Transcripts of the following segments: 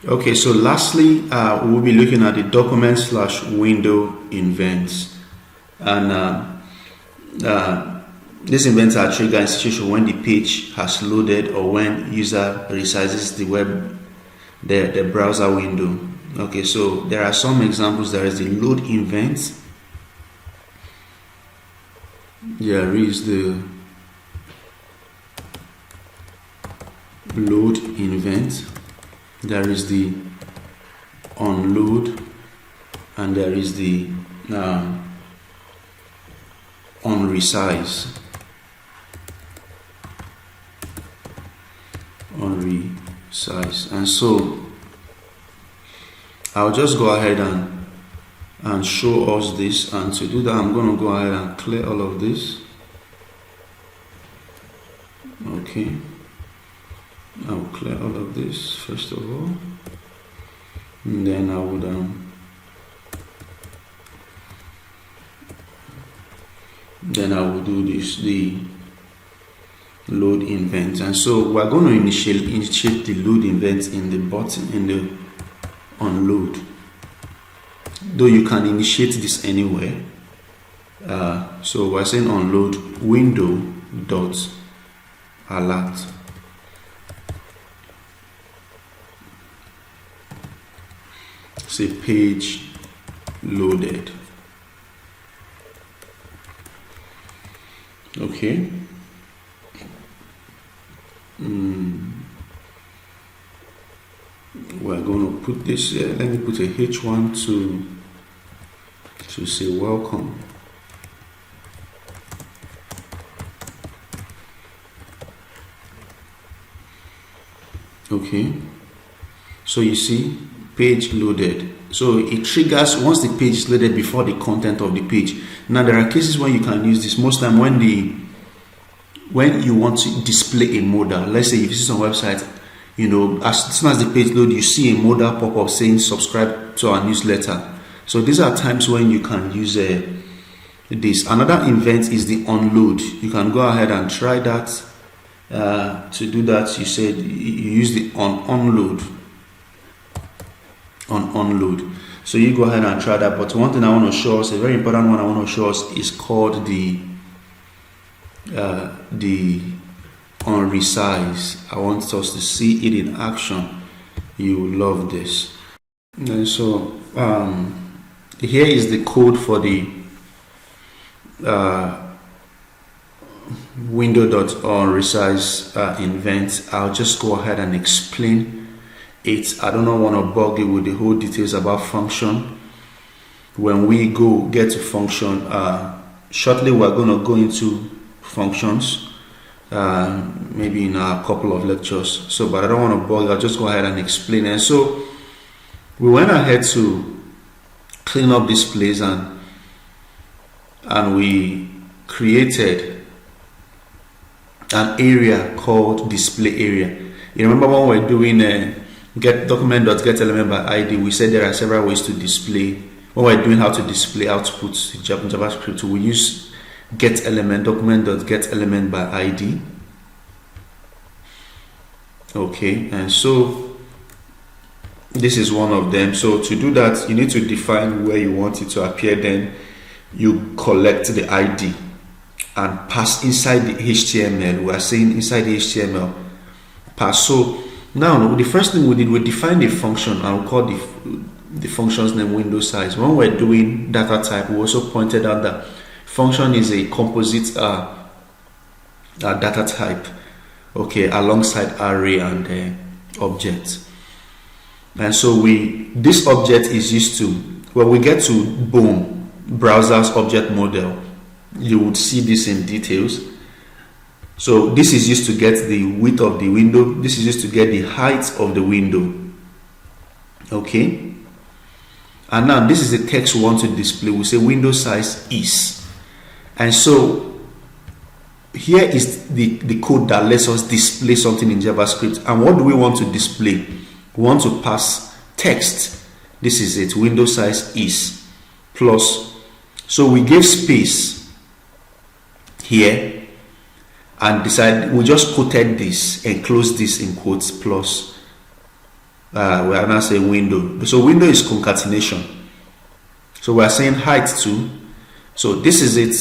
Okay, so lastly, we'll be looking at the document/window events, and these events are triggered in situation when the page has loaded or when user resizes the browser window. Okay, so there are some examples. There is the load event. There is the load event. There is the onload, and there is the onresize. And so I'll just go ahead and show us this, and to do that I'm going to go ahead and clear all of this. Okay, I'll clear all of this first of all, and then I would do this, the load event. And so we're going to initiate the load event in the button, in the onload, though you can initiate this anywhere. So we're saying onload window dot alert. Say page loaded. Okay. We're going to put this. Let me put a H1 to say welcome. Okay. So you see, page loaded. So it triggers once the page is loaded before the content of the page. Now there are cases when you can use this. Most time when you want to display a modal, let's say if you see some website, you know, as soon as the page loads, you see a modal pop up saying subscribe to our newsletter. So these are times when you can use this. Another event is the onload. You can go ahead and try that. To do that, you said you use the onload. Onload. So you go ahead and try that. But one thing I want to show us, a very important one I want to show us, is called the onresize. I want us to see it in action. You will love this. And so here is the code for the window.onresize event. I'll just go ahead and explain it. I don't want to bug you with the whole details about function. When we get to function, shortly we're going to go into functions, maybe in a couple of lectures. So, but I don't want to bug you. I'll just go ahead and explain. And so we went ahead to clean up this place, and we created an area called display area. You remember when we're doing get document.getElement by ID, we said there are several ways to display. When we're doing how to display outputs in JavaScript, we use getElement, document.getElement by ID. Okay, and so this is one of them. So to do that, you need to define where you want it to appear. Then you collect the ID and pass inside the HTML. We are saying inside the HTML pass. So now the first thing we did, we defined a function, and we call the function's name window size. When we're doing data type, we also pointed out that function is a composite data type, okay, alongside array and object. And so this object is used to, when we get to boom, browser's object model, you would see this in details. So this is used to get the width of the window. This is used to get the height of the window. Okay. And now this is the text we want to display. We say window size is. And so here is the code that lets us display something in JavaScript. And what do we want to display? We want to pass text. This is it. Window size is plus. So we gave space here and we just quoted this and closed this in quotes plus. we are now saying window. So window is concatenation. So we are saying height too. So this is it.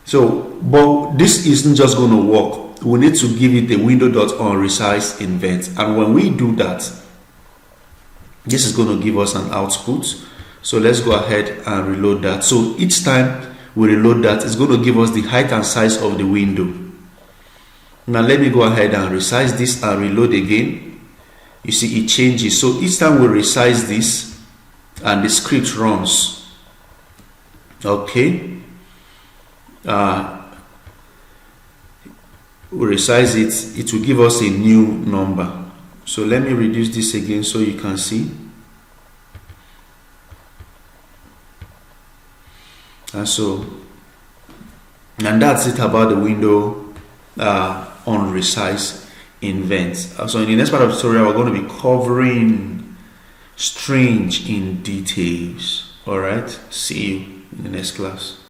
So, but this isn't just going to work. We need to give it a window.onResize invent, and when we do that, this is going to give us an output. So let's go ahead and reload that. So each time we reload that, it's going to give us the height and size of the window. Now let me go ahead and resize this and reload again. You see it changes. So each time we resize this and the script runs, okay, we resize it, it will give us a new number. So let me reduce this again so you can see. And that's it about the window on resize invent. So in the next part of the tutorial, we're going to be covering strange in details. All right, see you in the next class.